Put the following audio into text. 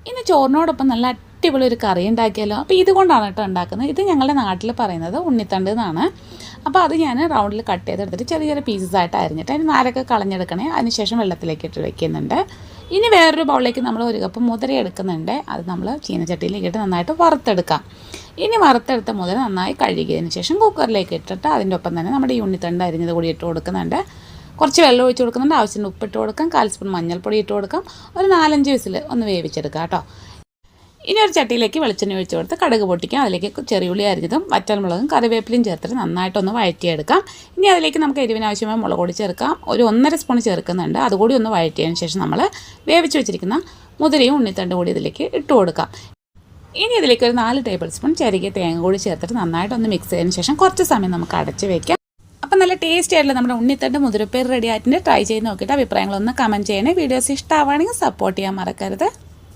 ഇന്ന് ചോറിനോടൊപ്പം നല്ല അടിപൊളി ഒരു കറി ഉണ്ടാക്കിയാലോ. അപ്പോൾ ഇതുകൊണ്ടാണ് കേട്ടോ ഉണ്ടാക്കുന്നത്. ഇത് ഞങ്ങളുടെ നാട്ടിൽ പറയുന്നത് ഉണ്ണിത്തണ്ട് എന്നാണ്. അപ്പോൾ അത് ഞാൻ റൗണ്ടിൽ കട്ട് ചെയ്തെടുത്തിട്ട് ചെറിയ ചെറിയ പീസസ് ആയിട്ട് അരിഞ്ഞിട്ട് അതിന് നാരൊക്കെ കളഞ്ഞെടുക്കണേ. അതിനുശേഷം വെള്ളത്തിലേക്ക് ഇട്ട് വയ്ക്കുന്നുണ്ട്. ഇനി വേറൊരു ബൗളിലേക്ക് നമ്മൾ 1 കപ്പ് മുതിര എടുക്കുന്നുണ്ട്. അത് നമ്മൾ ചീനച്ചട്ടിയിലേക്ക് ഇട്ട് നന്നായിട്ട് വറുത്തെടുക്കാം. ഇനി വറുത്തെടുത്ത മുതിര നന്നായി കഴുകിയതിന് ശേഷം കുക്കറിലേക്ക് ഇട്ടിട്ട് അതിൻ്റെ ഒപ്പം തന്നെ നമ്മുടെ ഈ ഉണ്ണിത്തണ്ട് അരിഞ്ഞത് കൂടി ഇട്ട് കൊടുക്കുന്നുണ്ട്. കുറച്ച് വെള്ളം ഒഴിച്ച് കൊടുക്കുന്നുണ്ട്. ആവശ്യത്തിന് ഉപ്പിട്ട് കൊടുക്കാം. 1/4 സ്പൂൺ മഞ്ഞൾപ്പൊടി ഇട്ട് കൊടുക്കാം. ഒരു 4-5 വിസിൽ ഒന്ന് വേവിച്ചെടുക്കാം കേട്ടോ. ഇനി ഒരു ചട്ടിയിലേക്ക് വെളിച്ചെണ്ണ ഒഴിച്ച് കൊടുത്ത് കടുക് പൊട്ടിക്കാം. അതിലേക്ക് ചെറിയുള്ളി അരിഞ്ഞതും വറ്റൽമുളകും കറിവേപ്പിലയും ചേർത്തിട്ട് നന്നായിട്ടൊന്ന് വഴറ്റിയെടുക്കാം. ഇനി അതിലേക്ക് നമുക്ക് എരിവിന് ആവശ്യമായ മുളക് പൊടി ചേർക്കാം. ഒരു 1.5 സ്പൂൺ ചേർക്കുന്നുണ്ട്. അതുകൂടി ഒന്ന് വഴറ്റിയതിന് ശേഷം നമ്മൾ വേവിച്ച് വെച്ചിരിക്കുന്ന മുതിരയും ഉണ്ണിത്തണ്ടും കൂടി ഇതിലേക്ക് ഇട്ട് കൊടുക്കാം. ഇനി ഇതിലേക്ക് ഒരു 4 ടേബിൾ സ്പൂൺ ചെറിയ തേങ്ങ കൂടി ചേർത്തിട്ട് നന്നായിട്ടൊന്ന് മിക്സ് ചെയ്തതിന് ശേഷം കുറച്ച് സമയം നമുക്ക് അടച്ച് വയ്ക്കാം. അപ്പം നല്ല ടേസ്റ്റ് ആയിട്ടുള്ള നമ്മുടെ ഉണ്ണിത്തണ്ട് മുതിരപ്പേർ റെഡി ആയിട്ടുണ്ട്. ട്രൈ ചെയ്ത് നോക്കിയിട്ട് അഭിപ്രായങ്ങളൊന്ന് കമൻറ്റ് ചെയ്യണേ. വീഡിയോസ് ഇഷ്ടമാവുകയാണെങ്കിൽ സപ്പോർട്ട് ചെയ്യാൻ മറക്കരുത്.